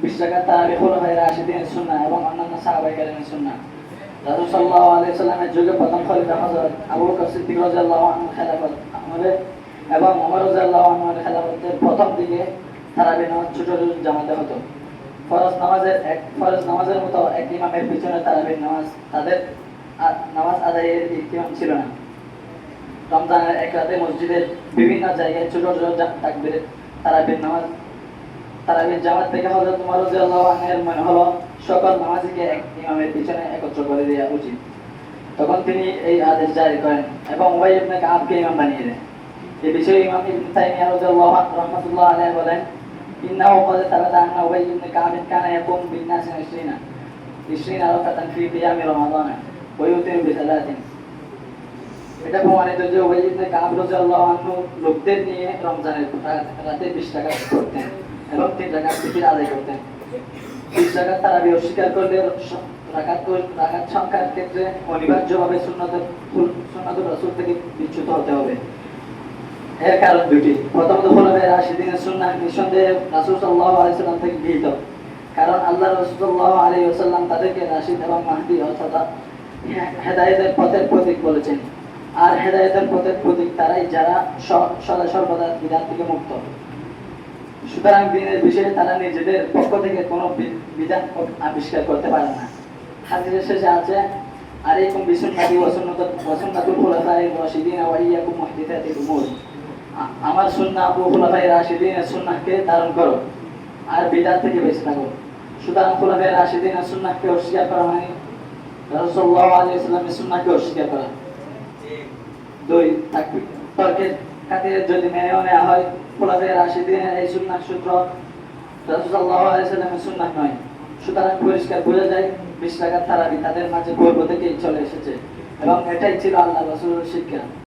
20 রাকাত তারাবি খুলাফায়ে রাশিদিনের সুন্নাহ এবং অন্যান্য সাহাবায়ে কেরামের সুন্নাহ। রাসূল সাল্লাল্লাহু আলাইহি ওয়াসাল্লামের যুগে প্রথম খলিফা হযরত আবু বকর সিদ্দিক রাদিয়াল্লাহু আনহু খেলাফত আমলে এবং ওমর রাদিয়াল্লাহু আনহুর খেলাফতের প্রথম দিকে তারাবি নামাজ ছোট জামাতে হতো। ফরজ নামাজের মতো এক ইমামের পিছনে তারাবির নামাজ তাদের নামাজ আদায়ের ইহতিমাম ছিল না। রমজানের এক রাতে মসজিদের বিভিন্ন জায়গায় ছোট ছোট তাকবীরে তারাবির জামাত থেকে হযরত ওমর রাদিয়াল্লাহু আনহুর মনে হলো সকল নামাজীকে এক ইমামের পিছনে একত্র করে দেওয়া উচিত। তখন তিনি এই আদেশ জারি করেন এবং উবাই ইবনে কাবকে ইমাম বানিয়ে দেন। এই বিষয়ে ইমাম ইবনে তাইমিয়া রাদিয়াল্লাহু আনহু রাহমাতুল্লাহ আলাইহি বলেন, ইন্নাহু ক্বাদ সাবাতা আন্না উবাই ইবনে কাব কানা ইয়াকুম বিন-নাস 20 রাকাতান ফি কিয়ামি রমাদান ওয়া ইউতিরু বি-সালাতিন। এটা প্রমাণিত যে উবাই ইবনে কাব রাদিয়াল্লাহু আনহু লোকদের নিয়ে রমজানের রাতে 20 রাকাত পড়তেন এবং 3 রাকাত বিতির আদায় করতেন। 20 রাকাত তারাবি অস্বীকার করলে রাকাত সংখ্যার ক্ষেত্রে অনিবার্যভাবে সুন্নাতুর রাসূল থেকে বিচ্যুত হতে হবে। এর কারণ দুটি। প্রথমত খুলাফায়ে রাশিদিনের সুন্নাহ নিঃসন্দেহে রাসূল সাল্লাল্লাহু আলাইহি ওয়াসাল্লাম থেকে গৃহীত, কারণ আল্লাহ রাসূল সাল্লাল্লাহু আলাইহি ওয়াসাল্লাম তাদেরকে রাশিদ এবং মাহদী অর্থাৎ হেদায়েতের পথের প্রতীক বলেছেন। আর হেদায়েতের পথের প্রতীক তারাই যারা সদা সর্বদা বিদআত থেকে মুক্ত। সুতরাং দ্বীনের বিষয়ে তারা নিজেদের পক্ষ থেকে কোনো বিধান আবিষ্কার করতে পারে না। হাদিসের শেষে আছে, আলাইকুম বিসুন্নতি ওয়া সুন্নাতুল খুলাফায়ে রাশিদিন ওয়া ইয়্যাকুম মুহদাসাতিল উমুর। আমার সুন্নাহ ও খুলাফায়ে রাশিদিনের সুন্নাহকে ধারণ করো আর বিদআত থেকে বেঁচে থাকো। সুতরাং খুলাফায়ে রাশিদিনের সুন্নাহকে অস্বীকার করা মানে রাসূল সাল্লাল্লাহু আলাইহি ওয়াসাল্লামের সুন্নাহকে অস্বীকার করা। 2 তাকবীর তর্কের খাতিরে যদি মেনে নেওয়া হয় খুলাফায়ে রাশিদিনের এই সুন্নাহ সূত্র রাসূল সাল্লাল্লাহু আলাইহি ওয়াসাল্লামের সুন্নাহ নয়, সুতরাং পরিষ্কার বোঝা যায় 20 রাকাত তারাবি তাদের মাঝে পূর্ব থেকেই চলে এসেছে এবং এটাই ছিল আল্লাহর রাসূলের শিক্ষা।